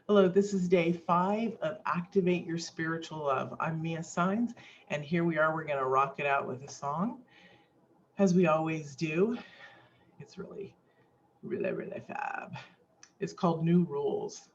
Hello, this is day 5 of Activate Your Spiritual Love. I'm Mia Signs, and here we are. We're going to rock it out with a song, as we always do. It's really, really, really fab. It's called New Rules.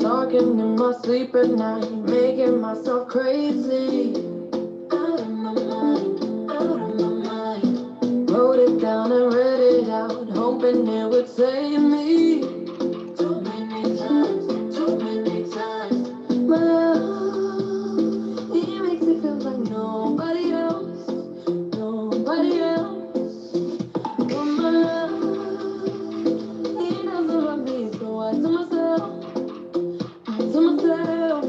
Talking in my sleep at night, making myself crazy. Out of my mind, out of my mind. Wrote it down and read it out, hoping it would save me. Too many times, too many times. My love, he makes me feel like nobody else, nobody else. But my love, he doesn't love me, so I tell myself. To myself,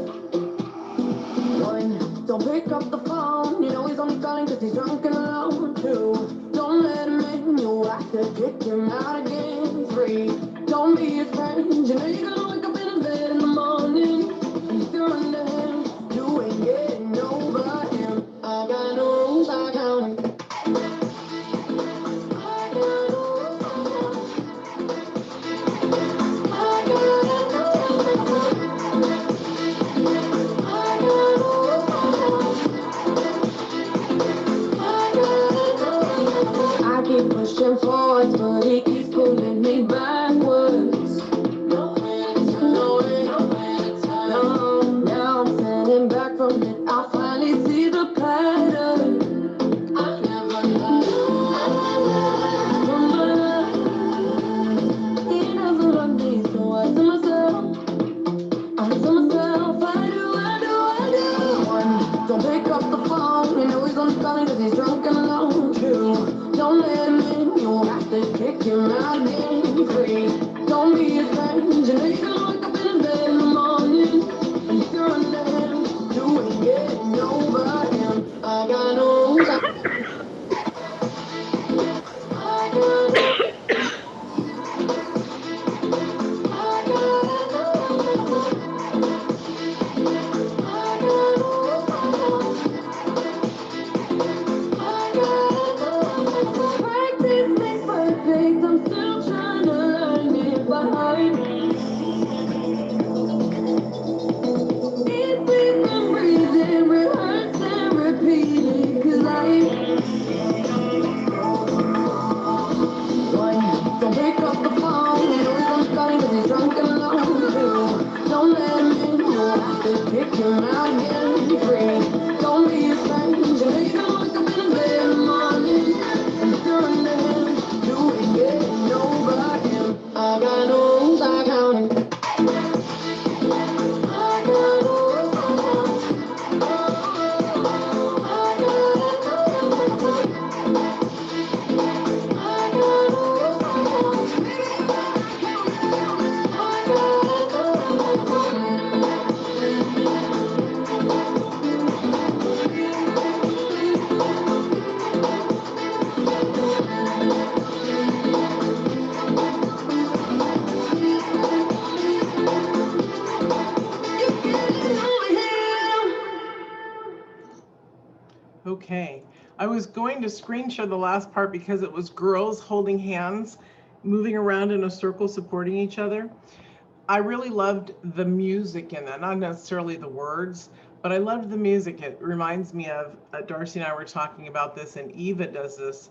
one, don't pick up the phone. You know he's only calling cause he's drunk and alone. Two, don't let him in. You have to kick him out again. Three, don't be his friend. You know you're gonna wake up in his bed in the morning. And if you're under him, you ain't getting over him. I got no rules, I count him. I got no rules, I count him. I got no rules, I count him. I keep pushing forwards, but he keeps pulling me backwards. No, now I'm standing back from it. I finally see the pattern. I never lied. He doesn't love me, so I tell myself. I tell myself, I do. One, don't pick up the phone. You know he's only calling cause he's drunk and alone. Two, don't let him in. You have to kick him out again. Three, don't be his friend. You know you're gonna wake up in his bed in the morning. And if you're under him, you ain't getting over him. I got no rules. I got no. I got no. I got no. Practice makes perfect. I'm still trying to learn it by if we've been breathing, rehearse and repeat it. Cause one, don't pick up the phone. You know he's on calling cause he's drunk and alone. Two, don't let him in. You have to kick him out again. Three, don't be his friend. You know you're gonna wake up in his bed in the morning. And if you're under him, you ain't getting over him. I got no rules, I count him. I got no rules, I count him. I got no rules, I got no rules, I got no rules. Okay, I was going to screen share the last part because it was girls holding hands, moving around in a circle, supporting each other. I really loved the music in that, not necessarily the words, but I loved the music. It reminds me of Darcy and I were talking about this, and Eva does this.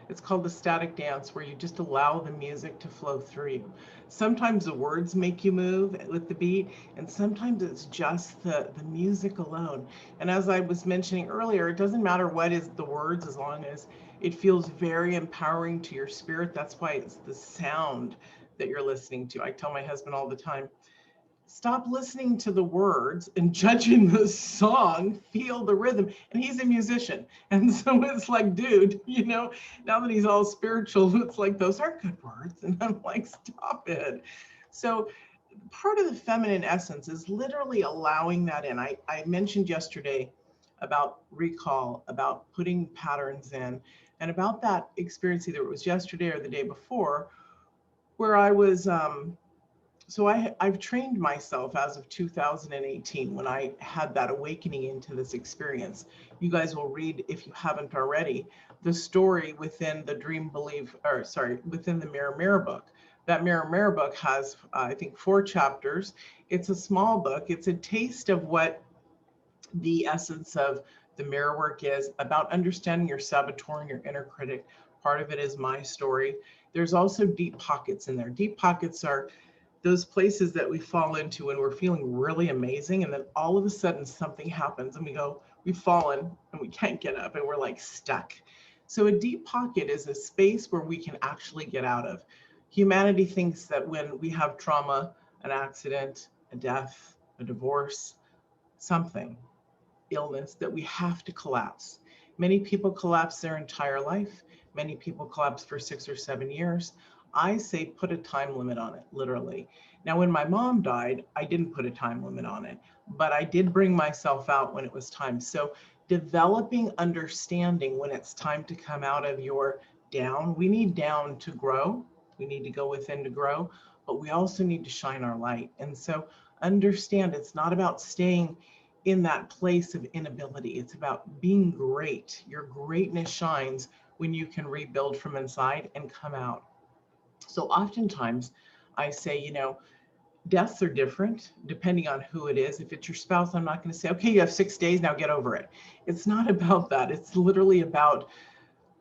It's called the static dance, where you just allow the music to flow through you. Sometimes the words make you move with the beat, and sometimes it's just the music alone. And as I was mentioning earlier, it doesn't matter what is the words as long as it feels very empowering to your spirit. That's why it's the sound that you're listening to. I tell my husband all the time, stop listening to the words and judging the song, feel the rhythm. And he's a musician. And so it's like, dude, now that he's all spiritual, it's like, those aren't good words. And I'm like, stop it. So part of the feminine essence is literally allowing that in. I mentioned yesterday about recall, about putting patterns in, and about that experience, either it was yesterday or the day before, where I was, so I've trained myself as of 2018 when I had that awakening into this experience. You guys will read, if you haven't already, the story within the Dream Believe, or sorry, within the Mirror Mirror book. That Mirror Mirror book has, I think, 4 chapters. It's a small book. It's a taste of what the essence of the mirror work is about understanding your saboteur and your inner critic. Part of it is my story. There's also deep pockets in there. Deep pockets are those places that we fall into when we're feeling really amazing, and then all of a sudden something happens and we go, we've fallen and we can't get up and we're like stuck. So a deep pocket is a space where we can actually get out of. Humanity thinks that when we have trauma, an accident, a death, a divorce, something, illness, that we have to collapse. Many people collapse their entire life. Many people collapse for 6 or 7 years. I say put a time limit on it, literally. Now, when my mom died, I didn't put a time limit on it, but I did bring myself out when it was time. So developing understanding when it's time to come out of your down. We need down to grow. We need to go within to grow, but we also need to shine our light. And so understand it's not about staying in that place of inability. It's about being great. Your greatness shines when you can rebuild from inside and come out. So oftentimes I say, deaths are different depending on who it is. If it's your spouse, I'm not going to say, okay, you have 6 days, now get over it. It's not about that. It's literally about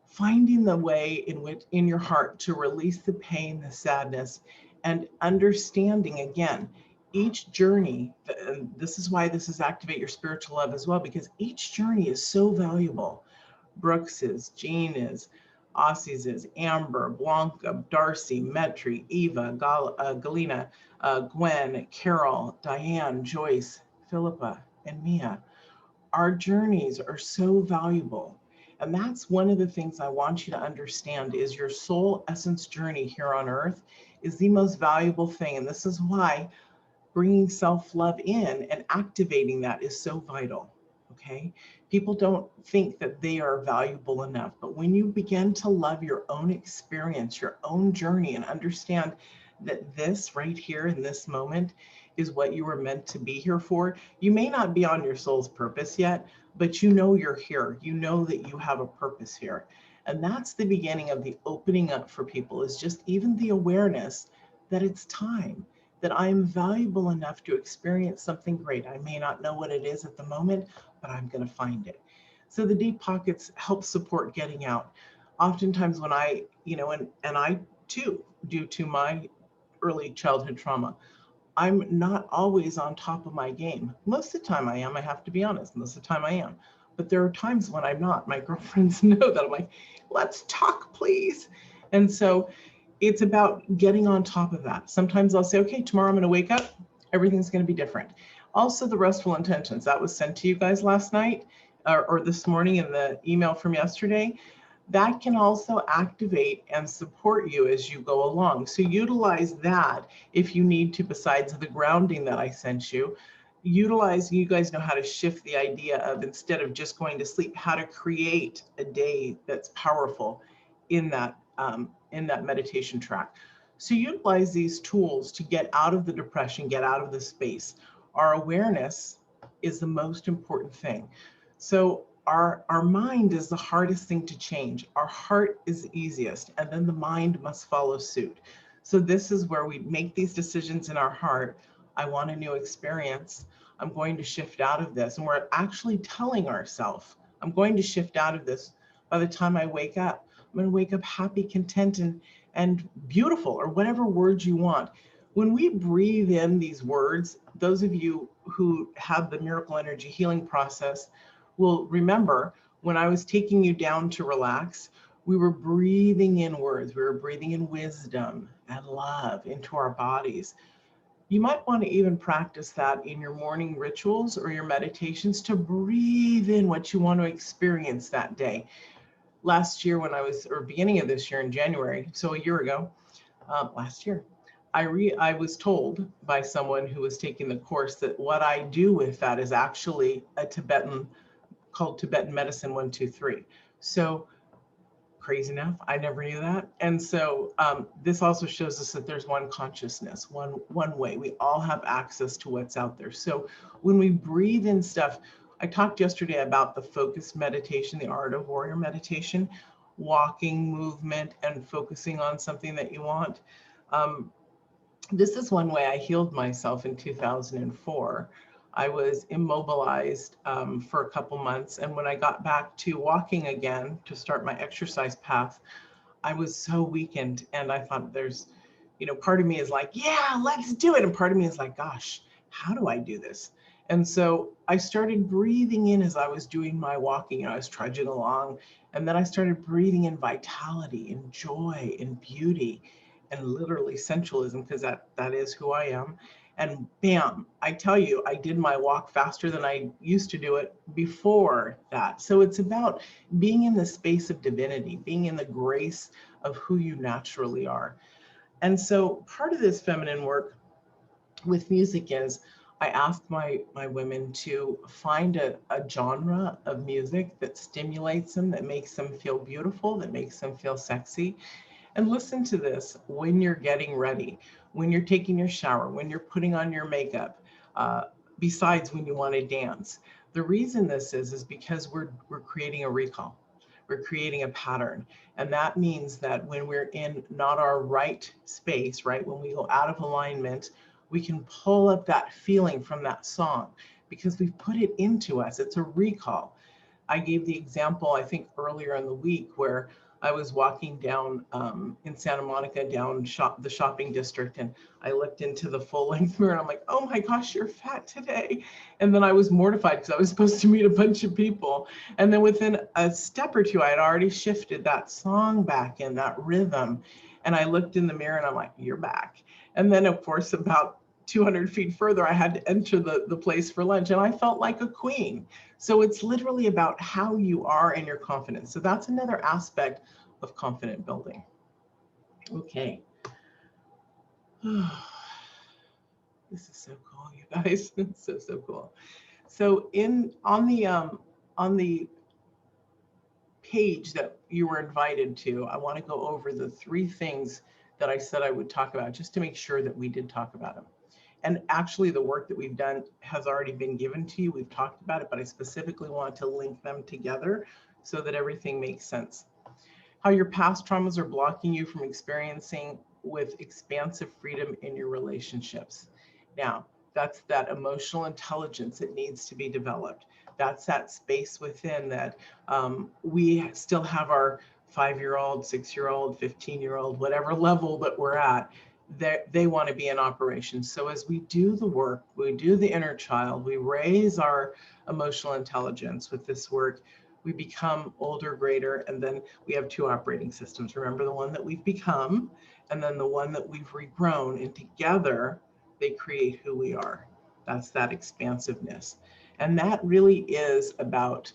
finding the way in which in your heart to release the pain, the sadness, and understanding again, each journey, and this is why this is Activate Your Spiritual Love as well, because each journey is so valuable. Brooks is, Jean is, Aussie's is, Amber, Blanca, Darcy, Metri, Eva, Galina, Gwen, Carol, Diane, Joyce, Philippa, and Mia. Our journeys are so valuable. And that's one of the things I want you to understand is your soul essence journey here on earth is the most valuable thing. And this is why bringing self-love in and activating that is so vital. Okay. People don't think that they are valuable enough, but when you begin to love your own experience, your own journey, and understand that this right here in this moment is what you were meant to be here for, you may not be on your soul's purpose yet, but you know you're here. You know that you have a purpose here. And that's the beginning of the opening up for people, is just even the awareness that it's time, that I'm valuable enough to experience something great. I may not know what it is at the moment, but I'm going to find it. So the deep pockets help support getting out. Oftentimes when I, and I too, due to my early childhood trauma, I'm not always on top of my game. Most of the time I am, I have to be honest, most of the time I am. But there are times when I'm not. My girlfriends know that. I'm like, let's talk, please. And so it's about getting on top of that. Sometimes I'll say, okay, tomorrow I'm going to wake up, everything's going to be different. Also, the restful intentions that was sent to you guys last night or this morning in the email from yesterday, that can also activate and support you as you go along. So utilize that if you need to, besides the grounding that I sent you. Utilize, you guys know how to shift the idea of, instead of just going to sleep, how to create a day that's powerful in that meditation track. So utilize these tools to get out of the depression, get out of the space. Our awareness is the most important thing. So our mind is the hardest thing to change. Our heart is the easiest, and then the mind must follow suit. So this is where we make these decisions in our heart. I want a new experience. I'm going to shift out of this. And we're actually telling ourselves, I'm going to shift out of this. By the time I wake up, I'm going to wake up happy, content, and beautiful, or whatever words you want. When we breathe in these words, those of you who have the miracle energy healing process will remember when I was taking you down to relax, we were breathing in words. We were breathing in wisdom and love into our bodies. You might want to even practice that in your morning rituals or your meditations, to breathe in what you want to experience that day. Last year when I was, or beginning of this year in January, so a year ago, last year, I was told by someone who was taking the course that what I do with that is actually a called Tibetan Medicine 1, 2, 3. So crazy enough. I never knew that. And so this also shows us that there's one consciousness, one way. We all have access to what's out there. So when we breathe in stuff, I talked yesterday about the focused meditation, the art of warrior meditation, walking, movement, and focusing on something that you want. This is one way I healed myself in 2004. I was immobilized for a couple months. And when I got back to walking again to start my exercise path, I was so weakened. And I thought part of me is like, yeah, let's do it. And part of me is like, gosh, how do I do this? And so I started breathing in as I was doing my walking. I was trudging along. And then I started breathing in vitality and joy and beauty and literally sensualism, because that is who I am. And bam, I tell you, I did my walk faster than I used to do it before that. So it's about being in the space of divinity, being in the grace of who you naturally are. And so part of this feminine work with music is I ask my women to find a genre of music that stimulates them, that makes them feel beautiful, that makes them feel sexy. And listen to this when you're getting ready, when you're taking your shower, when you're putting on your makeup, besides when you want to dance. The reason this is because we're creating a recall. We're creating a pattern. And that means that when we're in not our right space, right, when we go out of alignment, we can pull up that feeling from that song because we've put it into us. It's a recall. I gave the example, I think earlier in the week, where I was walking down in Santa Monica, down the shopping district, and I looked into the full length mirror and I'm like, oh my gosh, you're fat today. And then I was mortified because I was supposed to meet a bunch of people. And then within a step or two, I had already shifted that song back in, that rhythm. And I looked in the mirror and I'm like, you're back. And then of course, about 200 feet further, I had to enter the place for lunch and I felt like a queen. So it's literally about how you are and your confidence. So that's another aspect of confident building. Okay. This is so cool, you guys. It's so cool. So on the page that you were invited to, I want to go over the 3 things that I said I would talk about, just to make sure that we did talk about them. And actually the work that we've done has already been given to you. We've talked about it, but I specifically want to link them together so that everything makes sense. How your past traumas are blocking you from experiencing with expansive freedom in your relationships. Now, that's that emotional intelligence that needs to be developed. That's that space within that we still have our 5-year-old, 6-year-old, 15-year-old, whatever level that we're at, they want to be in operation. So as we do the work, we do the inner child, we raise our emotional intelligence with this work, we become older, greater, and then we have 2 operating systems. Remember, the one that we've become, and then the one that we've regrown, and together they create who we are. That's that expansiveness. And that really is about,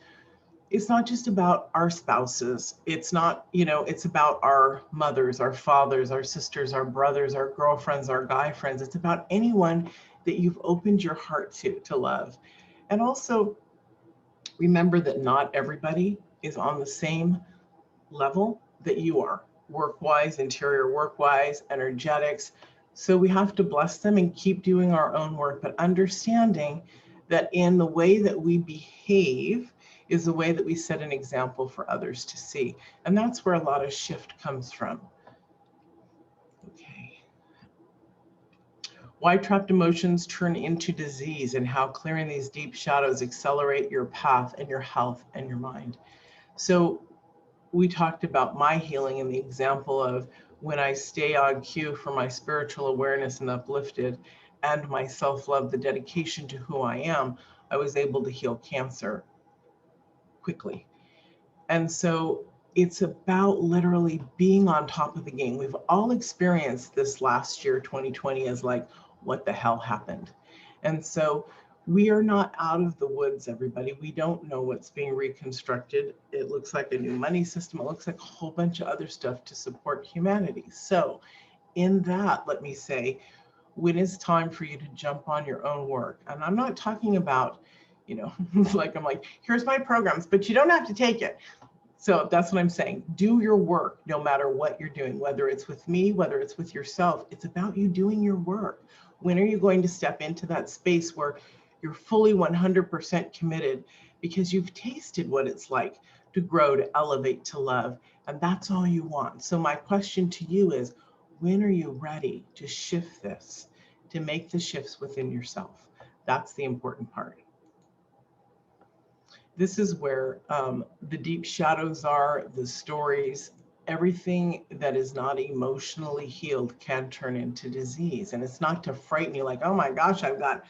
it's not just about our spouses. It's not, it's about our mothers, our fathers, our sisters, our brothers, our girlfriends, our guy friends. It's about anyone that you've opened your heart to love. And also remember that not everybody is on the same level that you are, work-wise, interior work-wise, energetics. So we have to bless them and keep doing our own work, but understanding that in the way that we behave is the way that we set an example for others to see. And that's where a lot of shift comes from. Okay. Why trapped emotions turn into disease and how clearing these deep shadows accelerate your path and your health and your mind. So we talked about my healing and the example of when I stay on cue for my spiritual awareness and uplifted and my self-love, the dedication to who I am, I was able to heal cancer quickly. And so it's about literally being on top of the game. We've all experienced this last year, 2020, as like, what the hell happened? And so we are not out of the woods, everybody. We don't know what's being reconstructed. It looks like a new money system. It looks like a whole bunch of other stuff to support humanity. So in that, let me say, when it's time for you to jump on your own work, and I'm not talking about, I'm like, here's my programs, but you don't have to take it. So that's what I'm saying. Do your work no matter what you're doing, whether it's with me, whether it's with yourself. It's about you doing your work. When are you going to step into that space where you're fully 100% committed because you've tasted what it's like to grow, to elevate, to love, and that's all you want. So my question to you is, when are you ready to shift this, to make the shifts within yourself? That's the important part. This is where the deep shadows are, the stories, everything that is not emotionally healed can turn into disease. And it's not to frighten you like, oh my gosh, I've got,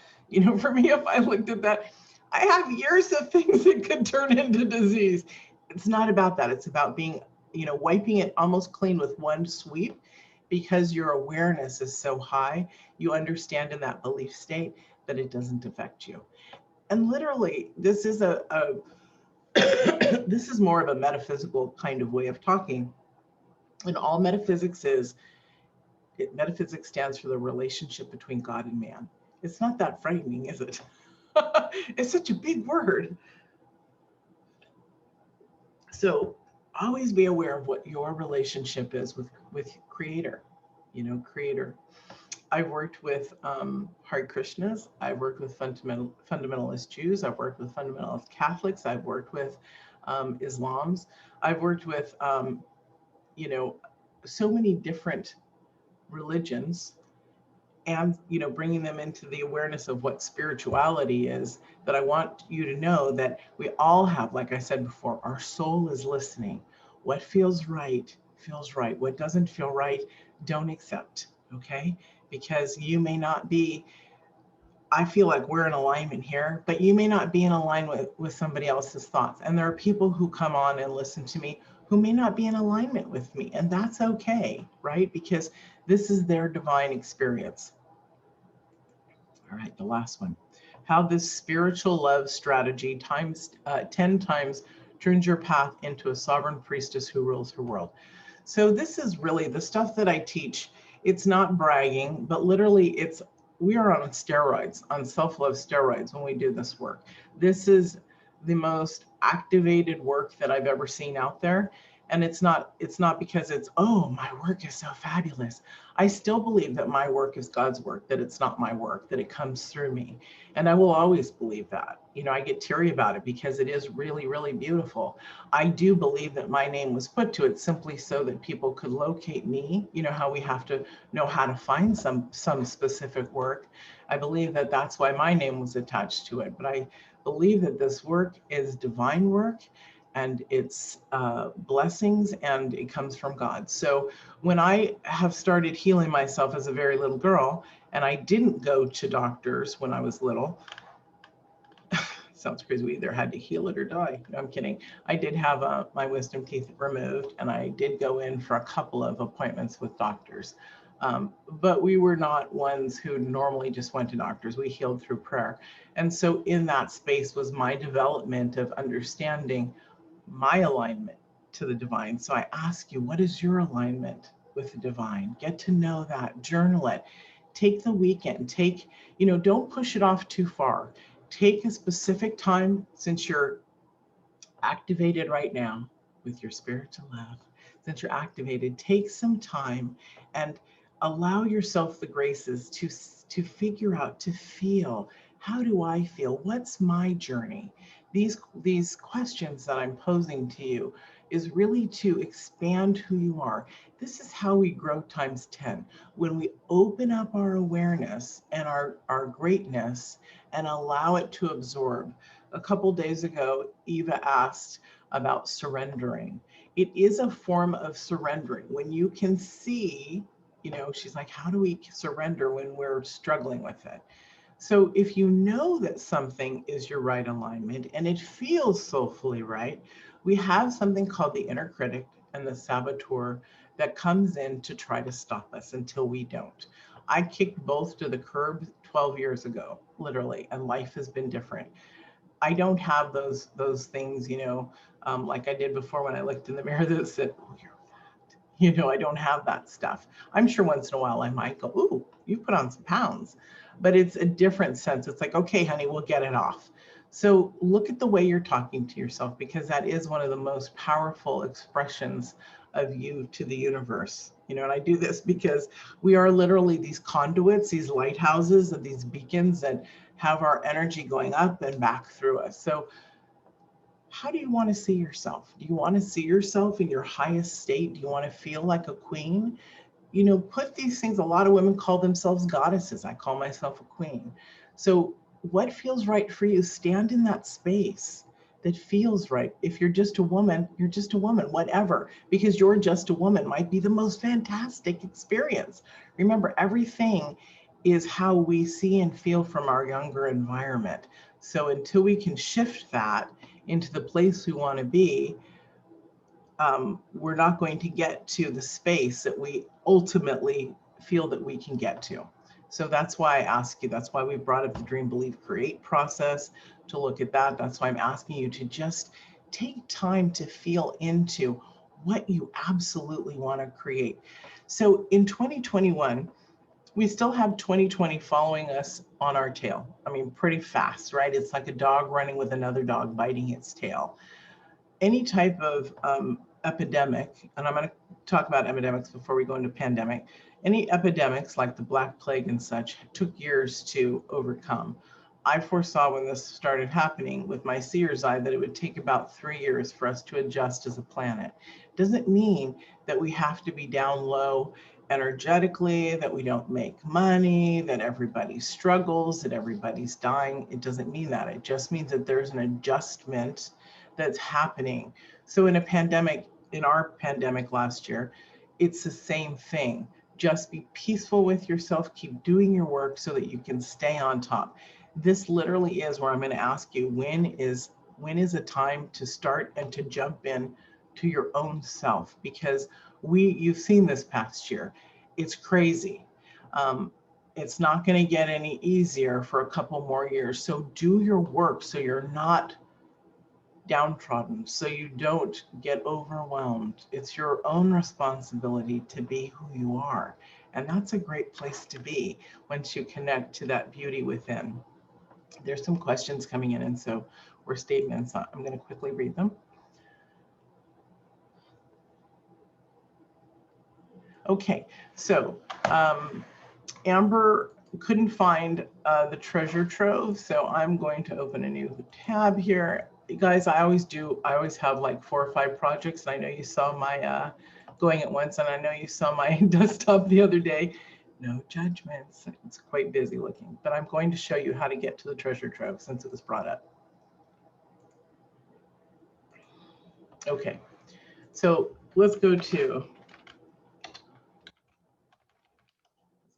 for me, if I looked at that, I have years of things that could turn into disease. It's not about that. It's about being, wiping it almost clean with one sweep, because your awareness is so high. You understand in that belief state that it doesn't affect you. And literally, this is this is more of a metaphysical kind of way of talking. And all metaphysics metaphysics stands for the relationship between God and man. It's not that frightening, is it? It's such a big word. So always be aware of what your relationship is with Creator, Creator. I've worked with Hare Krishnas. I've worked with fundamentalist Jews. I've worked with fundamentalist Catholics. I've worked with Islams. I've worked with, so many different religions, and, bringing them into the awareness of what spirituality is. That I want you to know that we all have, like I said before, our soul is listening. What feels right, feels right. What doesn't feel right, don't accept, okay? Because you may not be, I feel like we're in alignment here, but you may not be in alignment with somebody else's thoughts. And there are people who come on and listen to me who may not be in alignment with me, and that's okay, right? Because this is their divine experience. All right, the last one. How this spiritual love strategy 10 times turns your path into a sovereign priestess who rules her world. So this is really the stuff that I teach. It's not bragging, but literally we are on steroids, on self-love steroids when we do this work. This is the most activated work that I've ever seen out there. And it's not because it's, oh, my work is so fabulous. I still believe that my work is God's work, that it's not my work, that it comes through me. And I will always believe that. I get teary about it because it is really, really beautiful. I do believe that my name was put to it simply so that people could locate me. How we have to know how to find some specific work. I believe that that's why my name was attached to it. But I believe that this work is divine work, and it's blessings, and it comes from God. So when I have started healing myself as a very little girl, and I didn't go to doctors when I was little, sounds crazy, we either had to heal it or die. No, I'm kidding. I did have my wisdom teeth removed, and I did go in for a couple of appointments with doctors. But we were not ones who normally just went to doctors. We healed through prayer. And so in that space was my development of understanding my alignment to the divine. So I ask you, what is your alignment with the divine? Get to know that, journal it. Take the weekend, don't push it off too far. Take a specific time, since you're activated right now with your spiritual love, since you're activated, take some time and allow yourself the graces to figure out, to feel, how do I feel? What's my journey? These questions that I'm posing to you is really to expand who you are. This is how we grow times 10. When we open up our awareness and our greatness and allow it to absorb. A couple days ago, Eva asked about surrendering. It is a form of surrendering. When you can see, she's like, how do we surrender when we're struggling with it? So if you know that something is your right alignment and it feels soulfully right, we have something called the inner critic and the saboteur that comes in to try to stop us until we don't. I kicked both to the curb 12 years ago, literally, and life has been different. I don't have those things, like I did before when I looked in the mirror that said, oh, you're fat. I don't have that stuff. I'm sure once in a while I might go, ooh, you put on some pounds. But it's a different sense. It's like, okay, honey, we'll get it off. So look at the way you're talking to yourself, because that is one of the most powerful expressions of you to the universe. You know, and I do this because we are literally these conduits, these lighthouses, and these beacons that have our energy going up and back through us. So how do you want to see yourself? Do you want to see yourself in your highest state? Do you want to feel like a queen? You know, put these things, a lot of women call themselves goddesses. I call myself a queen. So what feels right for you? Stand in that space that feels right. If you're just a woman, you're just a woman, whatever, because you're just a woman might be the most fantastic experience. Remember, everything is how we see and feel from our younger environment. So until we can shift that into the place we want to be, we're not going to get to the space that we ultimately feel that we can get to. So that's why I ask you, that's why we brought up the Dream, Believe, Create process to look at that. That's why I'm asking you to just take time to feel into what you absolutely want to create. So in 2021, we still have 2020 following us on our tail. I mean, pretty fast, right? It's like a dog running with another dog biting its tail. Any type of epidemic, and I'm going to talk about epidemics before we go into pandemic, any epidemics like the Black Plague and such took years to overcome. I foresaw when this started happening with my seer's eye that it would take about 3 years for us to adjust as a planet. Doesn't mean that we have to be down low energetically, that we don't make money, that everybody struggles, that everybody's dying. It doesn't mean that. It just means that there's an adjustment that's happening. So in a pandemic, in our pandemic last year, it's the same thing. Just be peaceful with yourself, keep doing your work so that you can stay on top. This literally is where I'm going to ask you, when is a time to start and to jump in to your own self? Because you've seen this past year. It's crazy. It's not going to get any easier for a couple more years. So do your work so you're not downtrodden, so you don't get overwhelmed. It's your own responsibility to be who you are. And that's a great place to be once you connect to that beauty within. There's some questions coming in, and so or statements. I'm going to quickly read them. Okay, so Amber couldn't find the treasure trove, so I'm going to open a new tab here. Guys, I always have like 4 or 5 projects, and I know you saw my going at once, and I know you saw my desktop the other day. No judgments, it's quite busy looking, but I'm going to show you how to get to the treasure trove since it was brought up. Okay, so let's go to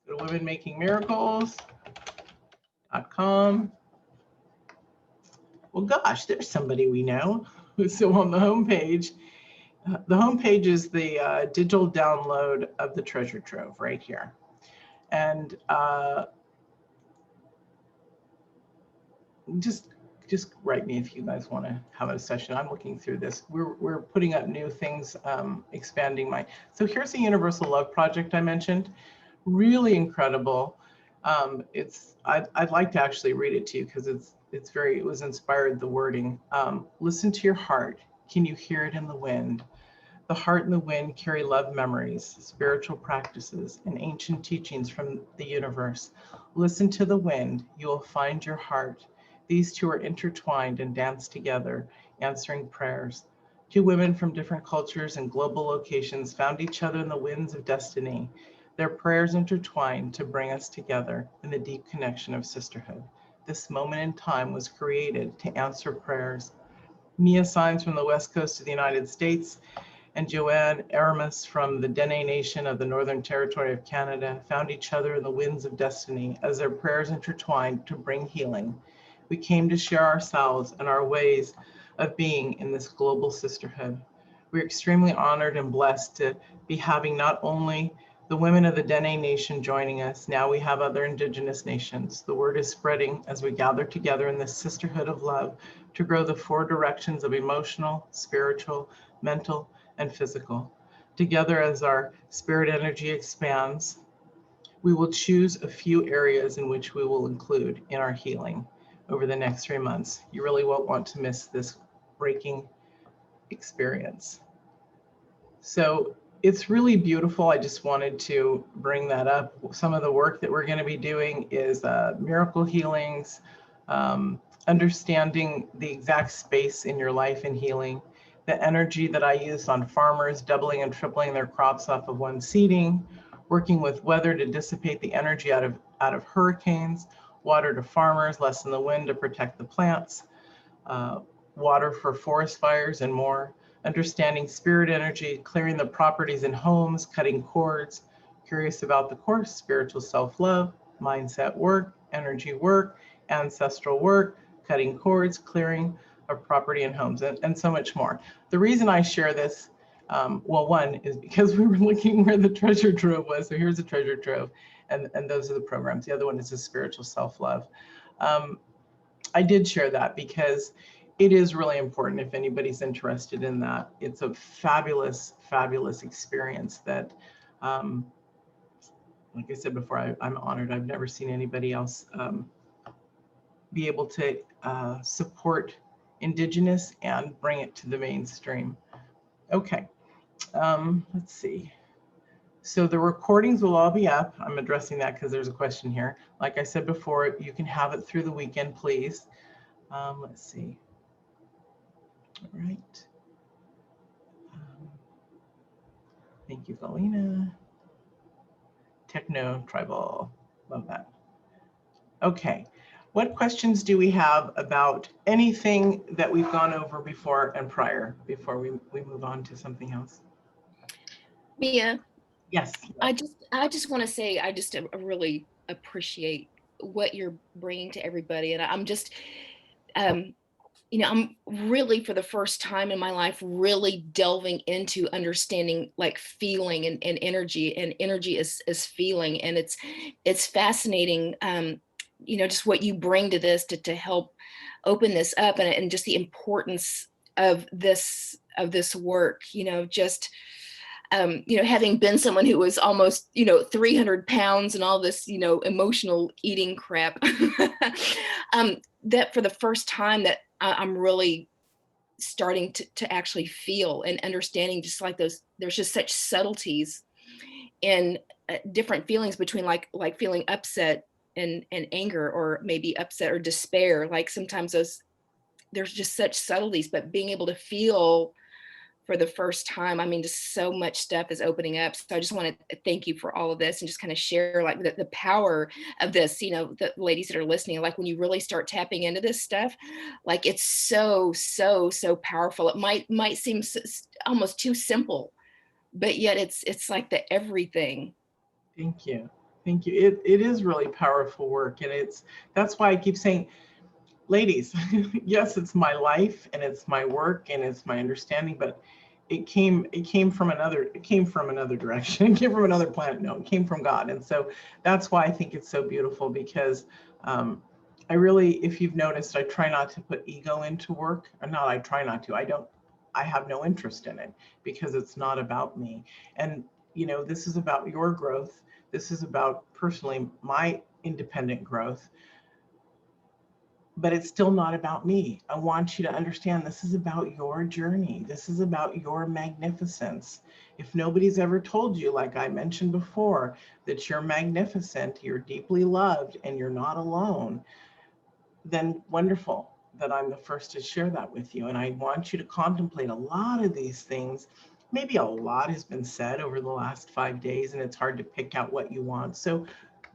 womenmakingmiracles.com. Well, gosh, there's somebody we know. So on the homepage, is the digital download of the treasure trove right here. And just write me if you guys want to have a session. I'm looking through this. We're putting up new things, expanding my. So here's the Universal Love Project I mentioned. Really incredible. I'd like to actually read it to you because it was inspired, the wording. Listen to your heart. Can you hear it in the wind? The heart and the wind carry love memories, spiritual practices, and ancient teachings from the universe. Listen to the wind. You will find your heart. These two are intertwined and dance together, answering prayers. 2 women from different cultures and global locations found each other in the winds of destiny. Their prayers intertwined to bring us together in the deep connection of sisterhood. This moment in time was created to answer prayers. Mia Signs from the west coast of the United States and Joanne Aramis from the Dene Nation of the Northern Territory of Canada found each other in the winds of destiny as their prayers intertwined to bring healing. We came to share ourselves and our ways of being in this global sisterhood. We're extremely honored and blessed to be having not only the women of the Dene Nation joining us, now we have other Indigenous nations. The word is spreading as we gather together in this sisterhood of love to grow the 4 directions of emotional, spiritual, mental, and physical. Together, as our spirit energy expands, we will choose a few areas in which we will include in our healing. over the next 3 months. You really won't want to miss this breaking experience. So it's really beautiful. I just wanted to bring that up. Some of the work that we're going to be doing is miracle healings, understanding the exact space in your life in healing, the energy that I use on farmers, doubling and tripling their crops off of one seeding, working with weather to dissipate the energy out of hurricanes, water to farmers, lessen the wind to protect the plants, water for forest fires, and more. Understanding spirit energy, clearing the properties in homes, cutting cords, curious about the course, spiritual self-love, mindset work, energy work, ancestral work, cutting cords, clearing of property and homes, and so much more. The reason I share this, well, one is because we were looking where the treasure trove was. So here's the treasure trove, and those are the programs. The other one is the spiritual self-love. I did share that because it is really important if anybody's interested in that. It's a fabulous, fabulous experience that, like I said before, I'm honored. I've never seen anybody else be able to support Indigenous and bring it to the mainstream. Okay, let's see. So the recordings will all be up. I'm addressing that because there's a question here. Like I said before, you can have it through the weekend, please. Let's see. All right. Thank you, Galina. Techno Tribal, love that. Okay, what questions do we have about anything that we've gone over before and prior, before we move on to something else? Mia. Yes. I just want to say, I just really appreciate what you're bringing to everybody. And I'm just, you know, I'm really, for the first time in my life, really delving into understanding like feeling and energy, and energy is feeling. And it's fascinating, you know, just what you bring to this to help open this up, and just the importance of this work, you know, just, you know, having been someone who was almost, you know, 300 pounds and all this, you know, emotional eating crap, that for the first time that I'm really starting to actually feel and understanding, just like those, there's just such subtleties in different feelings between like feeling upset and anger, or maybe upset or despair. Like sometimes there's just such subtleties, but being able to feel for the first time, I mean, just so much stuff is opening up. So I just want to thank you for all of this, and just kind of share like the power of this, you know, the ladies that are listening, like when you really start tapping into this stuff, like it's so powerful. It might seem almost too simple, but yet it's like the everything. Thank you. Thank you. It is really powerful work. And that's why I keep saying, ladies, yes, it's my life and it's my work and it's my understanding, but it came from another direction. It came from another planet. No, it came from God. And so that's why I think it's so beautiful, because I really, if you've noticed, I try not to put ego into work. Or not, I try not to. I have no interest in it, because it's not about me. And, you know, this is about your growth. This is about personally my independent growth. But it's still not about me. I want you to understand this is about your journey. This is about your magnificence. If nobody's ever told you, like I mentioned before, that you're magnificent, you're deeply loved, and you're not alone, then wonderful that I'm the first to share that with you. And I want you to contemplate a lot of these things. Maybe a lot has been said over the last 5 days, and it's hard to pick out what you want. So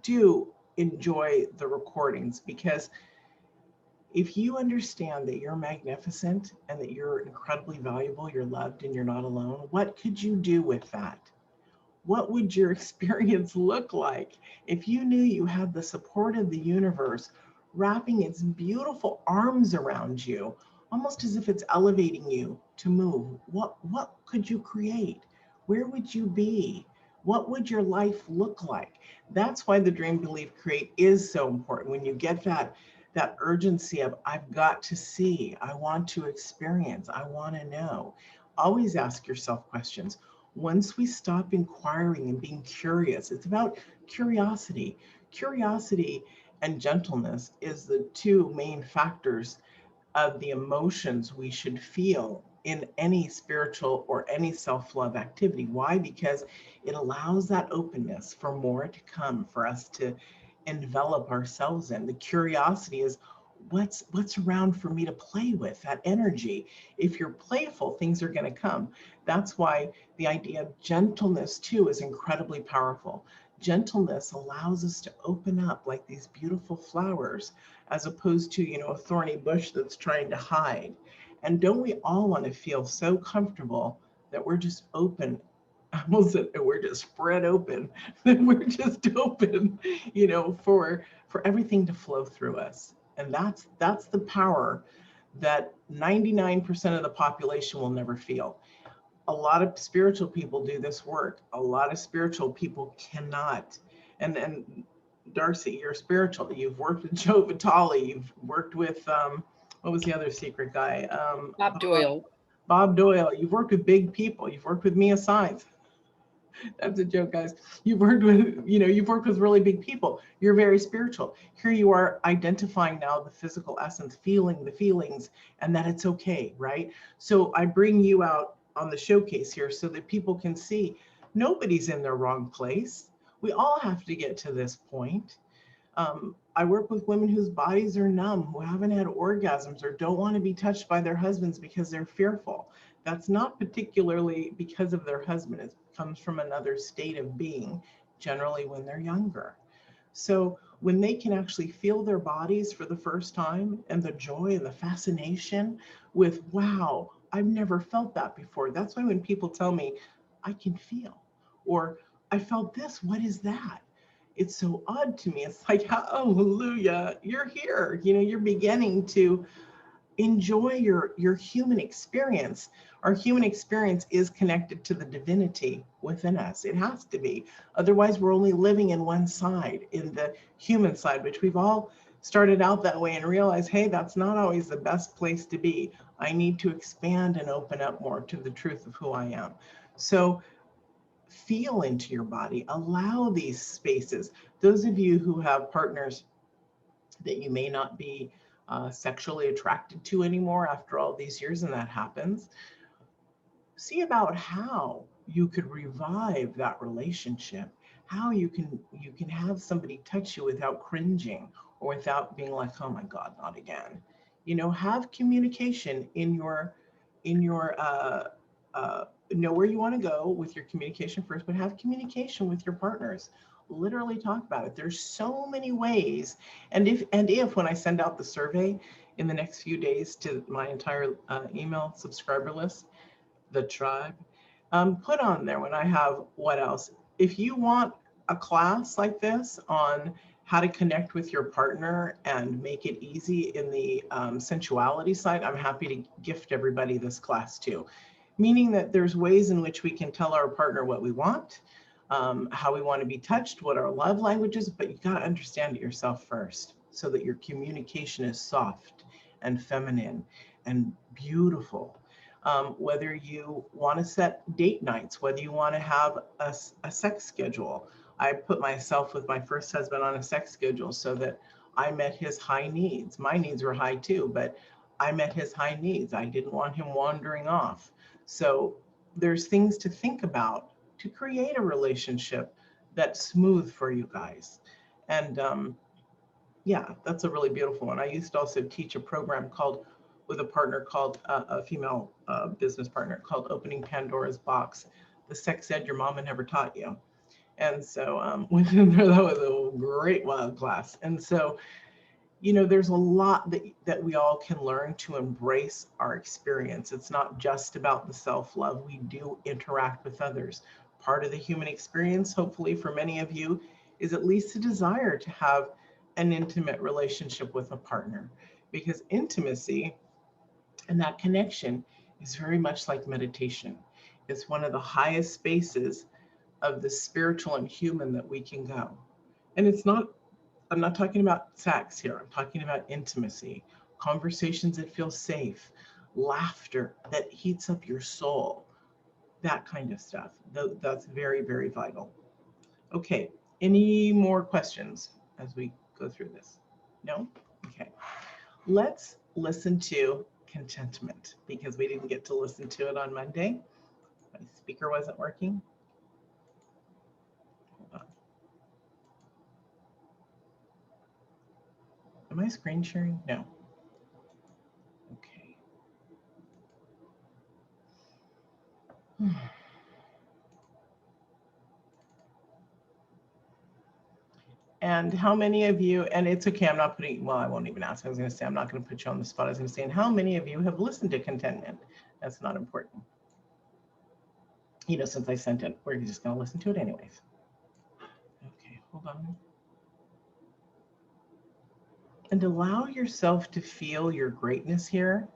do enjoy the recordings, because if you understand that you're magnificent and that you're incredibly valuable, you're loved, and you're not alone, what could you do with that? What would your experience look like if you knew you had the support of the universe wrapping its beautiful arms around you, almost as if it's elevating you to move? What could you create? Where would you be? What would your life look like? That's why the Dream, Believe, Create is so important. When you get that urgency of, I've got to see, I want to experience, I want to know. Always ask yourself questions. Once we stop inquiring and being curious, it's about curiosity. Curiosity and gentleness is the two main factors of the emotions we should feel in any spiritual or any self-love activity. Why? Because it allows that openness for more to come, for us to envelop ourselves in. The curiosity is what's around for me to play with, that energy. If you're playful, things are going to come. That's why the idea of gentleness too is incredibly powerful. Gentleness allows us to open up like these beautiful flowers, as opposed to, a thorny bush that's trying to hide. And don't we all want to feel so comfortable that we're just open? I almost said that we're just spread open, that we're just open, for everything to flow through us. And that's the power that 99% of the population will never feel. A lot of spiritual people do this work. A lot of spiritual people cannot. And Darcy, you're spiritual. You've worked with Joe Vitale. You've worked with what was the other secret guy? Bob Doyle. Bob Doyle. You've worked with big people. You've worked with Mia Science. That's a joke, guys. You've worked with really big people. You're very spiritual. Here you are identifying now the physical essence, feeling the feelings, and that it's okay, right? So I bring you out on the showcase here so that people can see nobody's in their wrong place. We all have to get to this point. I work with women whose bodies are numb, who haven't had orgasms or don't want to be touched by their husbands because they're fearful. That's not particularly because of their husband. It comes from another state of being, generally when they're younger. So when they can actually feel their bodies for the first time, and the joy and the fascination with, wow, I've never felt that before. That's why when people tell me, I can feel, or I felt this, what is that? It's so odd to me. It's like, hallelujah, you're here. You're beginning to enjoy your human experience. Our human experience is connected to the divinity within us. It has to be. Otherwise, we're only living in one side, in the human side, which we've all started out that way and realized, hey, that's not always the best place to be. I need to expand and open up more to the truth of who I am. So feel into your body, allow these spaces. Those of you who have partners that you may not be sexually attracted to anymore after all these years, and that happens, see about how you could revive that relationship, how you can have somebody touch you without cringing or without being like, oh my God, not again. Have communication in your know where you want to go with your communication first, but have communication with your partners. Literally talk about it. There's so many ways. And if when I send out the survey in the next few days to my entire email subscriber list, the tribe, put on there when I have what else. If you want a class like this on how to connect with your partner and make it easy in the sensuality side, I'm happy to gift everybody this class too. Meaning that there's ways in which we can tell our partner what we want, how we want to be touched, what our love language is, but you got to understand it yourself first so that your communication is soft and feminine and beautiful. Whether you want to set date nights, whether you want to have a sex schedule. I put myself with my first husband on a sex schedule so that I met his high needs. My needs were high too, but I met his high needs. I didn't want him wandering off. So there's things to think about to create a relationship that's smooth for you guys. And yeah, that's a really beautiful one. I used to also teach a program with a partner called a female business partner called Opening Pandora's Box, the sex ed your mama never taught you. And so within there, that was a great wild class. And so, there's a lot that we all can learn to embrace our experience. It's not just about the self-love. We do interact with others. Part of the human experience, hopefully for many of you, is at least a desire to have an intimate relationship with a partner, because intimacy and that connection is very much like meditation. It's one of the highest spaces of the spiritual and human that we can go. And I'm not talking about sex here. I'm talking about intimacy, conversations that feel safe, laughter that heats up your soul, that kind of stuff. That's very, very vital. Okay, any more questions as we go through this? No? Okay. Let's listen to contentment because we didn't get to listen to it on Monday. My speaker wasn't working. Hold on. Am I screen sharing? No. Okay. And how many of you, and it's okay, I'm not putting, well, I won't even ask. I was going to say, I'm not going to put you on the spot. I was going to say, and how many of you have listened to contentment? That's not important. You know, since I sent it, we're just going to listen to it anyways. Okay, hold on. And allow yourself to feel your greatness here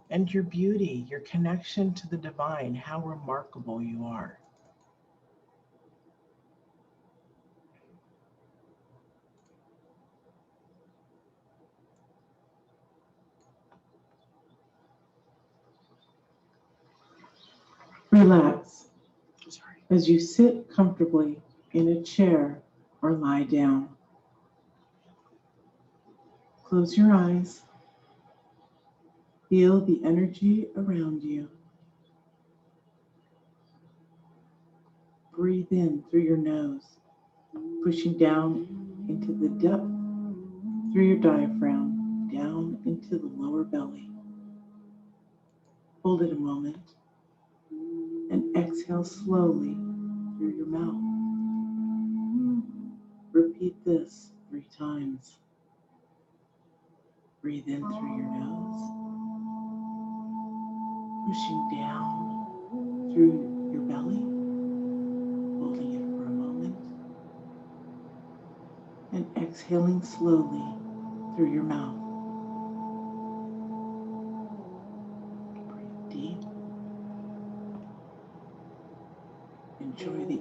and your beauty, your connection to the divine, how remarkable you are. Relax Sorry. as you sit comfortably in a chair or lie down. Close your eyes. Feel the energy around you. Breathe in through your nose, pushing down into the depth through your diaphragm, down into the lower belly. Hold it a moment and exhale slowly through your mouth. Repeat this 3 times. Breathe in through your nose, pushing down through your belly, holding it for a moment, and exhaling slowly through your mouth. Breathe deep. Enjoy the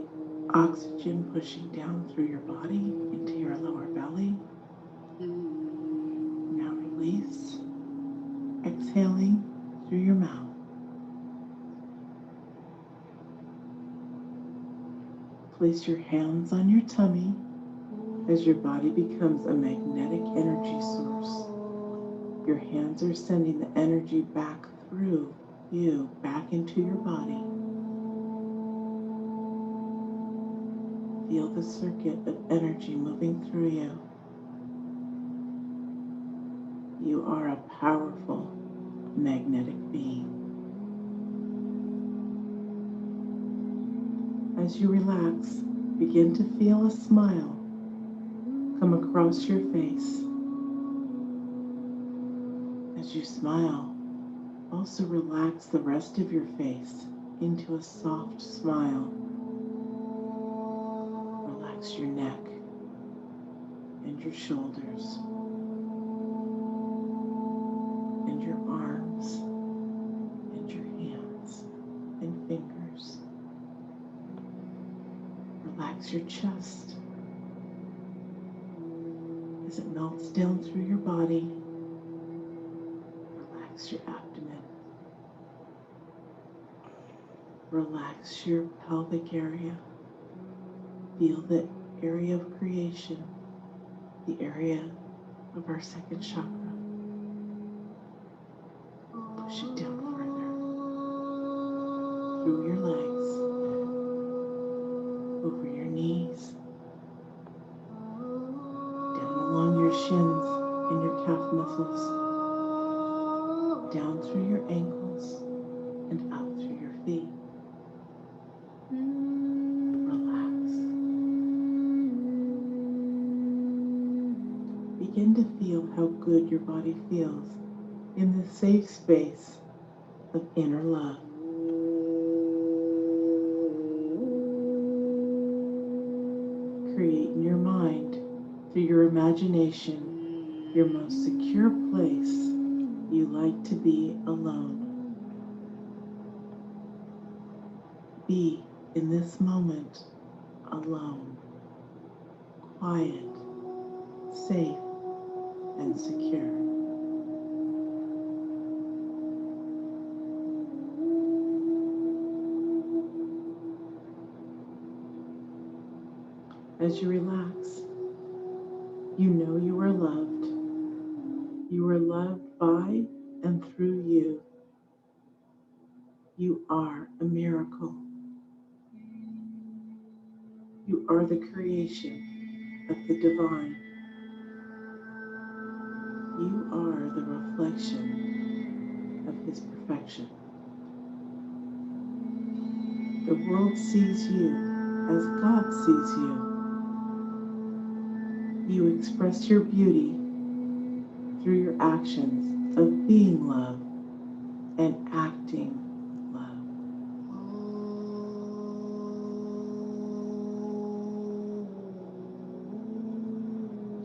oxygen pushing down through your body into your lower belly. Now release, exhaling through your mouth. Place your hands on your tummy as your body becomes a magnetic energy source. Your hands are sending the energy back through you, back into your body. Feel the circuit of energy moving through you. You are a powerful magnetic being. As you relax, begin to feel a smile come across your face. As you smile, also relax the rest of your face into a soft smile. Relax your neck and your shoulders and your arms and your hands and fingers. Relax your chest as it melts down through your body. Relax your abdomen. Relax your pelvic area. Feel the area of creation, the area of our second chakra. Push it down further through your legs, over your knees, down along your shins and your calf muscles, down through your ankles and out through your feet. Relax. Begin to feel how good your body feels in the safe space of inner love. Create in your mind, through your imagination, your most secure place you like to be alone. Be in this moment alone, quiet, safe, and secure. As you relax, You know you are loved. You are loved by and through you. You are a miracle. You are the creation of the divine. You are the reflection of His perfection. The world sees you as God sees you. You express your beauty through your actions of being love and acting love.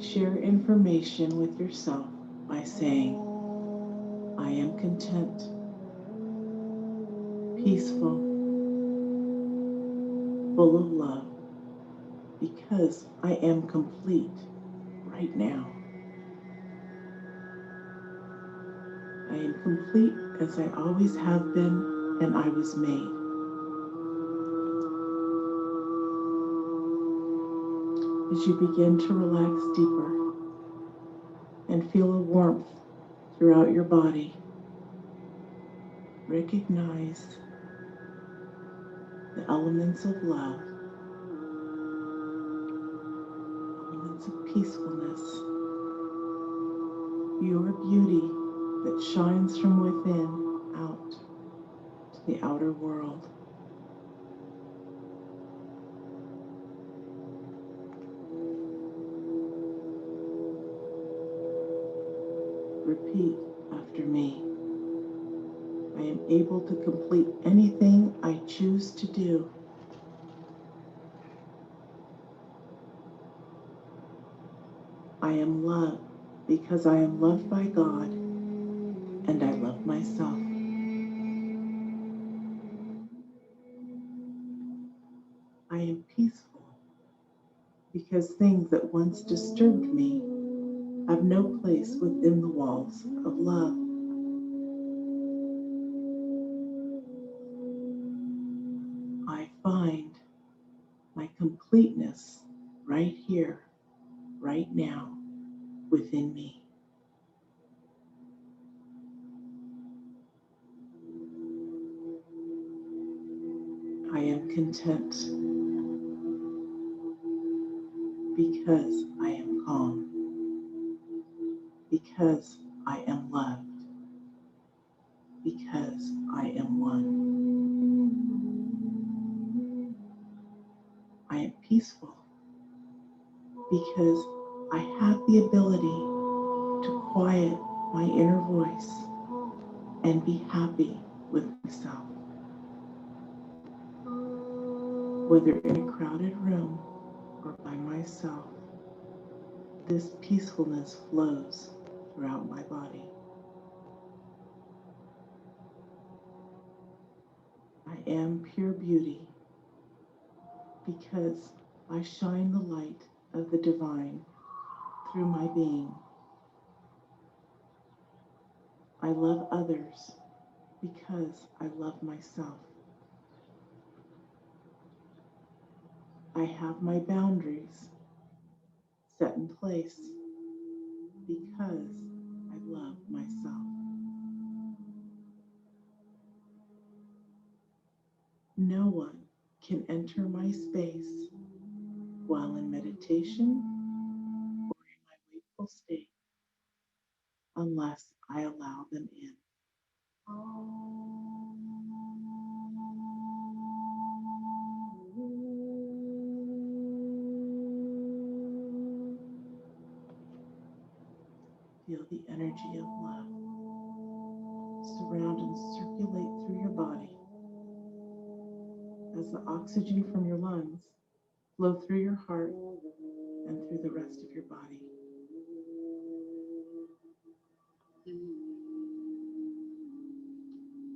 Share information with yourself by saying, I am content, peaceful, full of love, because I am complete right now. I am complete as I always have been and I was made. As you begin to relax deeper and feel a warmth throughout your body, recognize the elements of love, elements of peacefulness, your beauty that shines from within out to the outer world. Repeat after me. I am able to complete anything I choose to do. I am loved because I am loved by God and I love myself. I am peaceful because things that once disturbed me have no place within the walls of love. I find my completeness right here, right now, within me. I am content because I am calm, because I am loved, because I am one. I am peaceful because I have the ability to quiet my inner voice and be happy with myself. Whether in a crowded room or by myself, this peacefulness flows throughout my body. I am pure beauty because I shine the light of the divine through my being. I love others because I love myself. I have my boundaries set in place because I love myself. No one can enter my space while in meditation or in my wakeful state unless I allow them in. Feel the energy of love surround and circulate through your body as the oxygen from your lungs flow through your heart and through the rest of your body.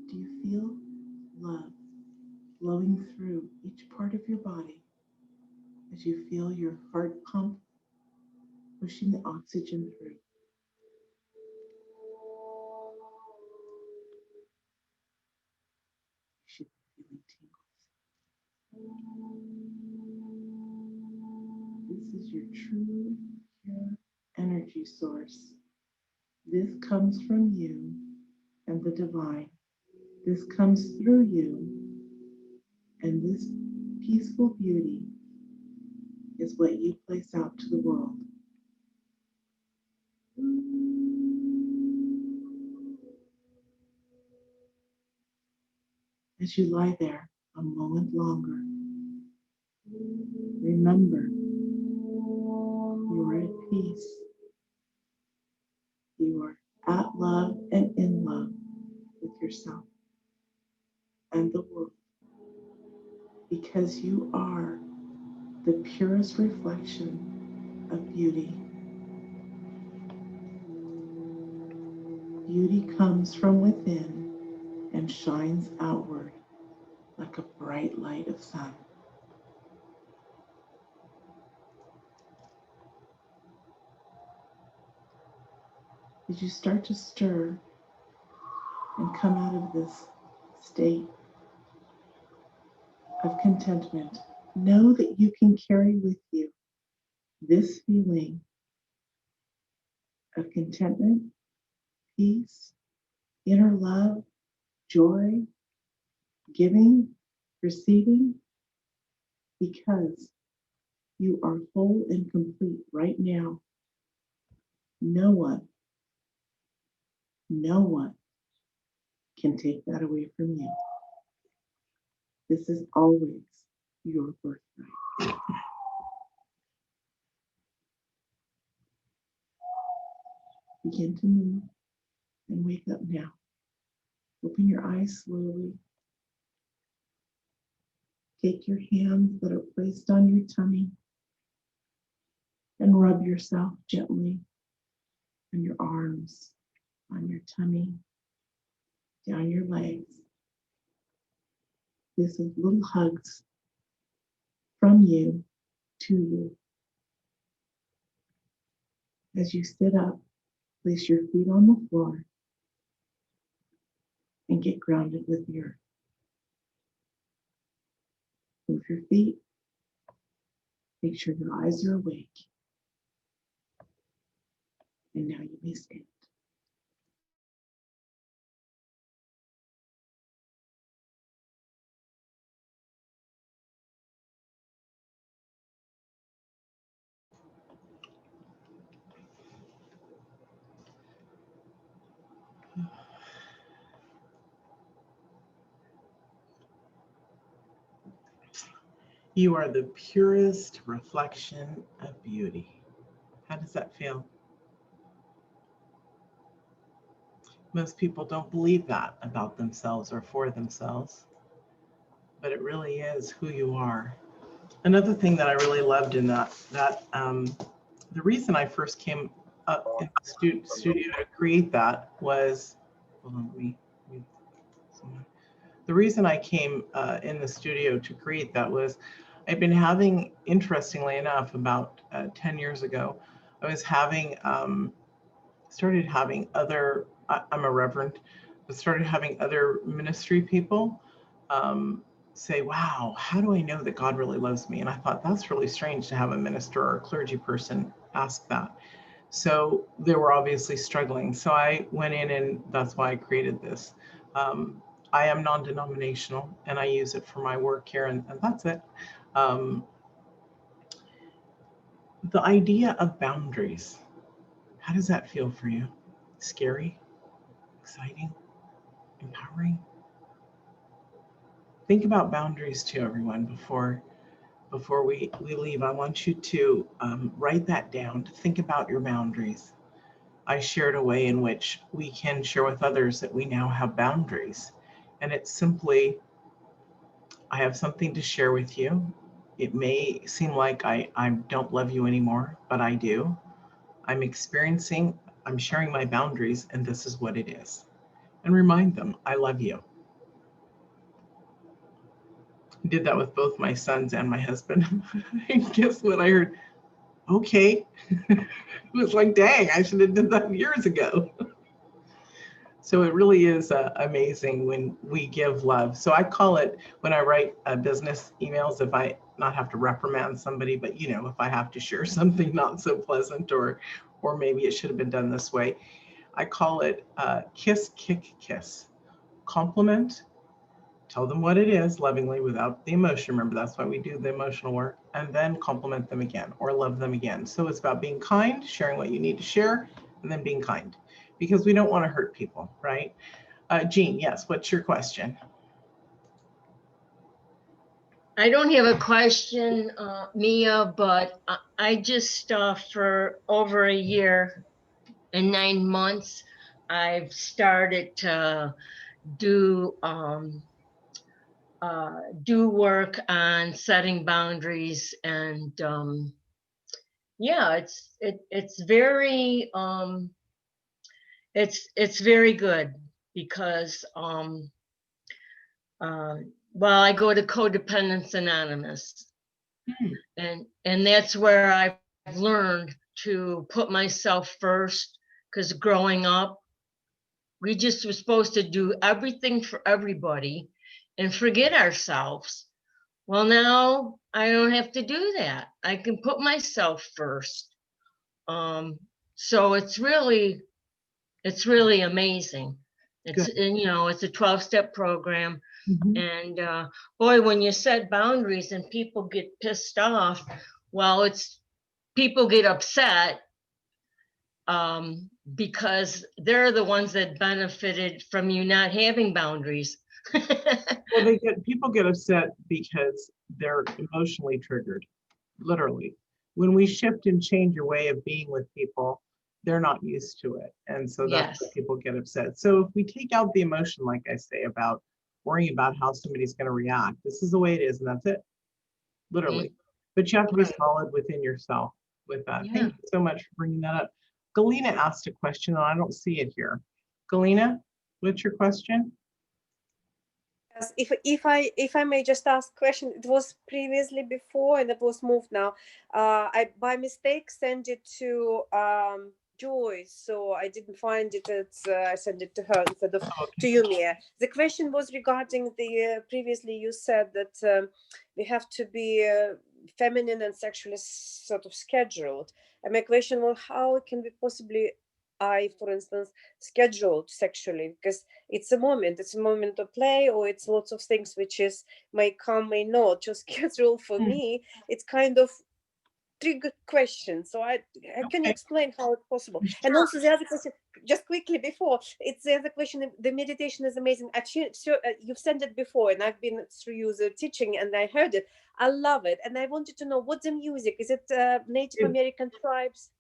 Do you feel love flowing through each part of your body as you feel your heart pump, pushing the oxygen through? You should be feeling tingles. This is your true, pure energy source. This comes from you and the divine. This comes through you, and this peaceful beauty is what you place out to the world. As you lie there a moment longer, remember you are at peace. You are at love and in love with yourself and the world, because you are the purest reflection of beauty. Beauty comes from within and shines outward like a bright light of sun. As you start to stir and come out of this state of contentment, know that you can carry with you this feeling of contentment, peace, inner love, joy, giving, receiving, because you are whole and complete right now. No one can take that away from you. This is always your birthright. Begin to move and wake up now. Open your eyes slowly. Take your hands that are placed on your tummy and rub yourself gently on your arms, on your tummy, down your legs. This is little hugs from you to you. As you sit up, place your feet on the floor and get grounded with the earth. Move your feet. Make sure your eyes are awake. And now you may stand. You are the purest reflection of beauty. How does that feel? Most people don't believe that about themselves or for themselves, but it really is who you are. Another thing that I really loved in that the reason I first came up in the studio to create that was, hold on, the reason I came in the studio to create that was I've been having, interestingly enough, about 10 years ago, I was having, started having other, I'm a reverend, but started having other ministry people say, wow, how do I know that God really loves me? And I thought that's really strange to have a minister or a clergy person ask that. So they were obviously struggling. So I went in, and that's why I created this. I am non-denominational, and I use it for my work here, and that's it. The idea of boundaries, how does that feel for you? Scary? Exciting? Empowering? Think about boundaries too, everyone, before we leave. I want you to write that down, to think about your boundaries. I shared a way in which we can share with others that we now have boundaries. And it's simply, I have something to share with you. It may seem like I don't love you anymore, but I do. I'm sharing my boundaries, and this is what it is. And remind them, I love you. I did that with both my sons and my husband. And guess what I heard? Okay. It was like, dang, I should have done that years ago. So it really is amazing when we give love. So I call it, when I write business emails, if I not have to reprimand somebody, but if I have to share something not so pleasant or or maybe it should have been done this way. I call it kiss, kick, kiss. Compliment, tell them what it is lovingly without the emotion. Remember, that's why we do the emotional work, and then compliment them again or love them again. So it's about being kind, sharing what you need to share, and then being kind, because we don't want to hurt people, right? Jean, yes, what's your question? I don't have a question, Mia, but I just, for over a year and 9 months, I've started to do work on setting boundaries, and yeah, it's very it's very good, because well, I go to Codependence Anonymous, and that's where I've learned to put myself first, because growing up, we just were supposed to do everything for everybody and forget ourselves. Well, now I don't have to do that. I can put myself first. So it's really amazing. It's, and you know, it's a 12-step program. And boy, when you set boundaries and people get pissed off, well, it's, people get upset because they're the ones that benefited from you not having boundaries. Well, people get upset because they're emotionally triggered, literally. When we shift and change your way of being with people, they're not used to it. And so that's why people get upset. So if we take out the emotion, like I say, about worrying about how somebody's going to react, this is the way it is, and that's it, literally. But you have to be solid within yourself with that. Thank you so much for bringing that up. Galena asked a question, and I don't see it here. Galena, what's your question? Yes, if I may just ask a question, it was previously before and it was moved now. I by mistake sent it to Joyce, so I didn't find it. I sent it to her instead of to you, Mia. The question was regarding the previously you said that we have to be feminine and sexually sort of scheduled. And my question was, how can we possibly, for instance, scheduled sexually, because it's a moment of play, or it's lots of things which is may come, may not. Just schedule for me, it's kind of three good questions. So I can you explain how it's possible? Sure. And also the other question, just quickly before, it's the other question. The meditation is amazing. Actually, you've sent it before, and I've been through you the teaching, and I heard it. I love it, and I wanted to know what the music is. It Native American tribes?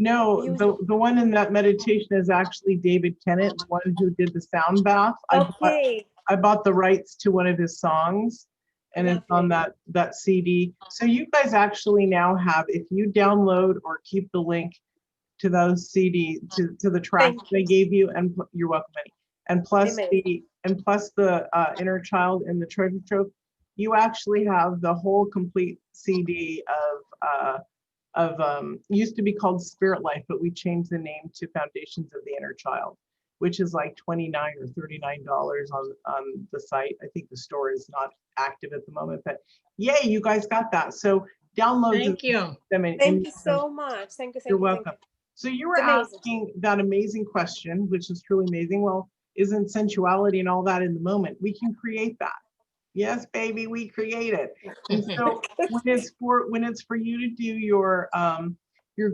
No, the one in that meditation is actually David Kennett, the one who did the sound bath. Okay. I bought the rights to one of his songs, and it's on that CD. So you guys actually now have, if you download or keep the link to those CD to the tracks they gave you, and you're welcome, Eddie. And plus the inner child in the Treasure Trove, you actually have the whole complete CD of used to be called Spirit Life, but we changed the name to Foundations of the Inner Child, which is like $29 or $39 on the site. I think the store is not active at the moment, but yay, you guys got that. So download Thank you. Thank you so much. Thank you. You're welcome. So you were asking that amazing question, which is truly amazing. Well, isn't sensuality and all that in the moment? We can create that. Yes, baby, we create it. And so when it's for you to do your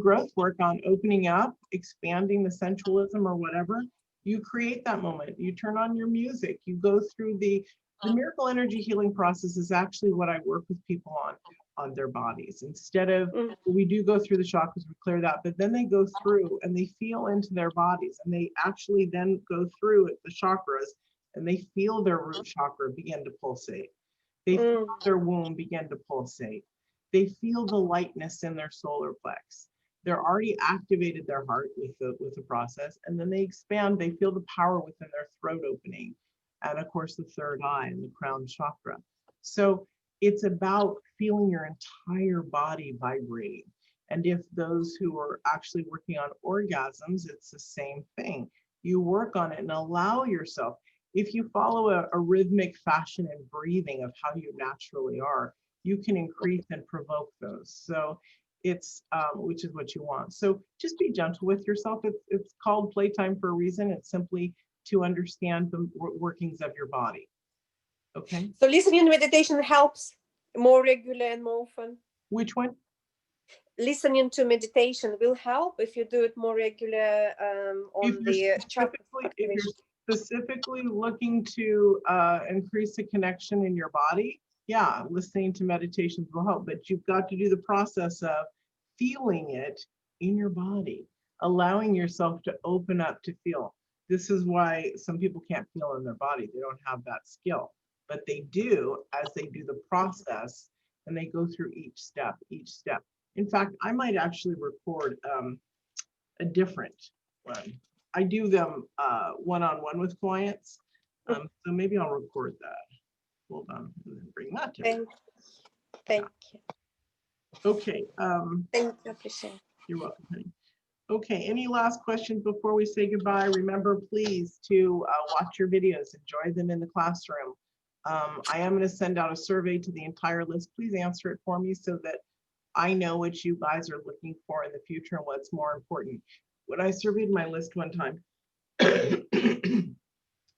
growth work on opening up, expanding the sensualism or whatever, you create that moment. You turn on your music. You go through the miracle energy healing process is actually what I work with people on their bodies. Instead of, we do go through the chakras, we clear that, but then they go through and they feel into their bodies, and they actually then go through the chakras, and they feel their root chakra begin to pulsate. They feel their womb begin to pulsate. They feel the lightness in their solar plex. They're already activated their heart with the process, and then they expand. They feel the power within their throat opening, and of course the third eye and the crown chakra. So it's about feeling your entire body vibrating. And if those who are actually working on orgasms, it's the same thing. You work on it and allow yourself. If you follow a rhythmic fashion and breathing of how you naturally are, you can increase and provoke those. So it's which is what you want. So just be gentle with yourself. It's called playtime for a reason. It's simply to understand the workings of your body. Okay. So listening meditation helps more regular and more often. Which one? Listening to meditation will help if you do it more regular on the chakra If activation. you're specifically looking to increase the connection in your body, yeah, listening to meditations will help, but you've got to do the process of feeling it in your body, allowing yourself to open up to feel. This is why some people can't feel in their body. They don't have that skill, but they do as they do the process and they go through each step. In fact, I might actually record a different one. I do them one-on-one with clients. So maybe I'll record that. Hold on, and then bring that to Thank you. Okay. Thank you, appreciate it. You're welcome, honey. Okay, any last questions before we say goodbye? Remember, please, to watch your videos, enjoy them in the classroom. I am going to send out a survey to the entire list. Please answer it for me so that I know what you guys are looking for in the future and what's more important. When I surveyed my list one time,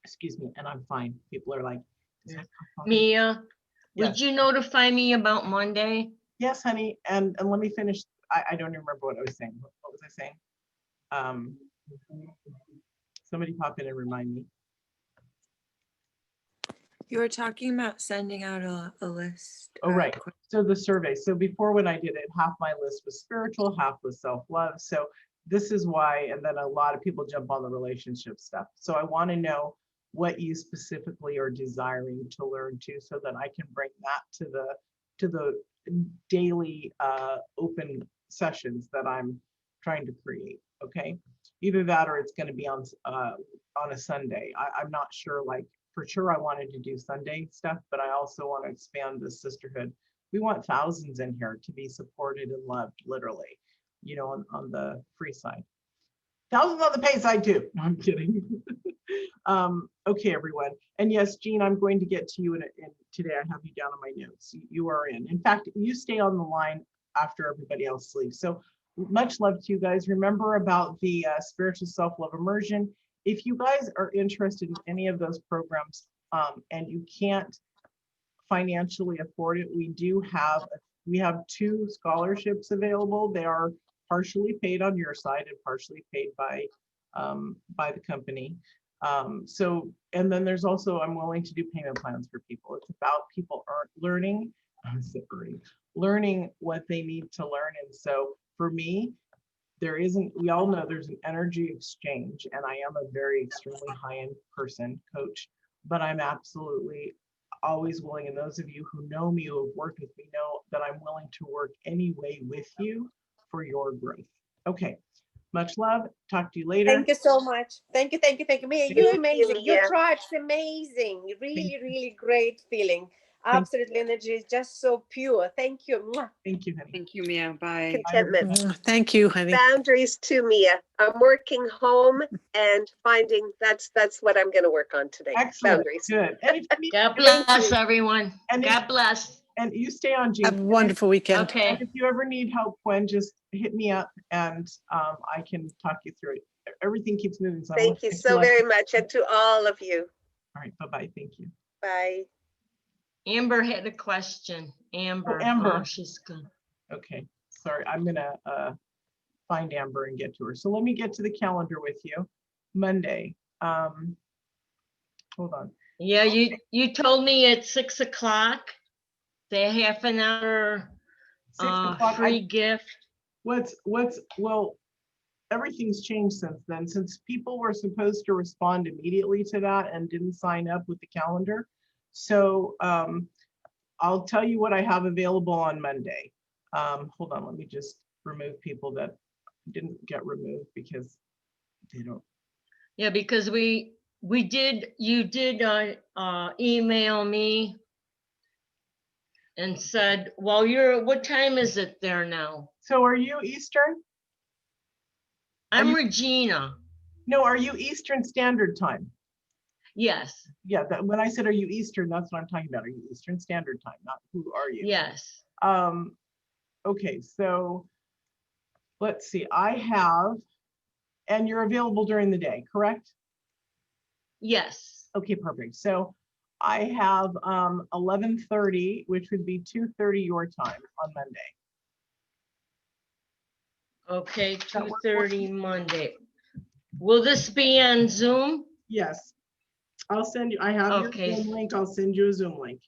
excuse me, and I'm fine. People are like, Mia, would Yes. you notify me about Monday? Yes, honey. And let me finish. I don't even remember what I was saying. What was I saying? Somebody pop in and remind me. You were talking about sending out a list. Oh, right. So the survey. So before, when I did it, half my list was spiritual, half was self-love. So this is why, and then a lot of people jump on the relationship stuff. So I want to know what you specifically are desiring to learn to, so that I can bring that to the daily open sessions that I'm trying to create. Okay, either that or it's going to be on a Sunday. I'm not sure. Like, for sure, I wanted to do Sunday stuff, but I also want to expand the sisterhood. We want thousands in here to be supported and loved, literally, you know, on the free side. Thousands on the pay side too. No, I'm kidding. Okay, everyone. And yes, Jean, I'm going to get to you in today. I have you down on my notes. You are in. In fact, you stay on the line after everybody else leaves. So much love to you guys. Remember about the spiritual self-love immersion. If you guys are interested in any of those programs and you can't financially afford it, we have 2 scholarships available. They are partially paid on your side and partially paid by the company. So, and then there's also, I'm willing to do payment plans for people. It's about people learning what they need to learn. And so for me, we all know there's an energy exchange, and I am a very extremely high-end person, coach, but I'm absolutely always willing, and those of you who know me, who have worked with me, know that I'm willing to work any way with you for your growth. Okay, much love. Talk to you later. Thank you so much. Thank you. Mia, you're amazing. Your tribe's amazing. Really great feeling. Absolutely, energy is just so pure. Thank you. Thank you, honey. Thank you, Mia. Bye. Contentment. Thank you, honey. Boundaries too, Mia. I'm working home and finding that's what I'm going to work on today. Excellent. Boundaries. Good. And God bless everyone. God bless. And you stay on, Jean. Have a wonderful weekend. Okay. And if you ever need help, Gwen, just hit me up and I can talk you through it. Everything keeps moving. So Thank you so very much. And to all of you. All right. Bye-bye. Thank you. Bye. Amber had a question. Amber. Oh, Amber. Oh, she's gone. Okay. Sorry. I'm going to find Amber and get to her. So let me get to the calendar with you. Monday. Hold on. Yeah, you told me at 6 o'clock, the half an hour 6 o'clock, free gift. Well, everything's changed since then. Since people were supposed to respond immediately to that and didn't sign up with the calendar. So I'll tell you what I have available on Monday. Hold on, let me just remove people that didn't get removed because they don't. Yeah, because you did email me and said, well, what time is it there now? So are you Eastern? I'm Regina. No, are you Eastern Standard Time? Yes. Yeah, when I said, are you Eastern, that's what I'm talking about. Are you Eastern Standard Time? Not who are you? Yes. Okay, so let's see, I have, and you're available during the day, correct? Yes. Okay, perfect. So I have 11:30, which would be 2:30 your time on Monday. Okay, That work for 2:30 Monday. Will this be on Zoom? Yes. I'll send you, I have Okay. your Zoom link. I'll send you a Zoom link.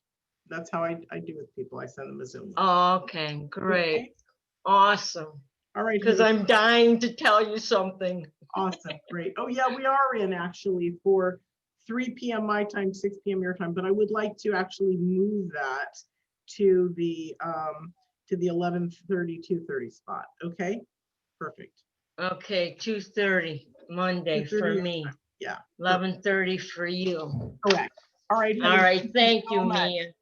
That's how I do with people. I send them a Zoom link. Okay, great. Okay. Awesome. All right. Because Haley. I'm dying to tell you something. Awesome. Great. Oh yeah, we are in actually for 3 p.m. my time, 6 p.m. your time, but I would like to actually move that to the 11:30, 2:30 spot. Okay. Perfect. Okay, 2:30 Monday 2:30 for your me. time. Yeah. 11:30 for you. Correct. All right. All Haley, right, thank you, so much. Mia.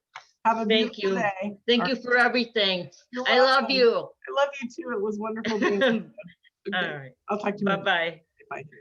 Have a Thank beautiful you. day. Thank All you right. for everything. You're I love welcome. you. I love you too. It was wonderful being with you. All Okay. right. I'll talk to you. Monday. Bye-bye. Bye.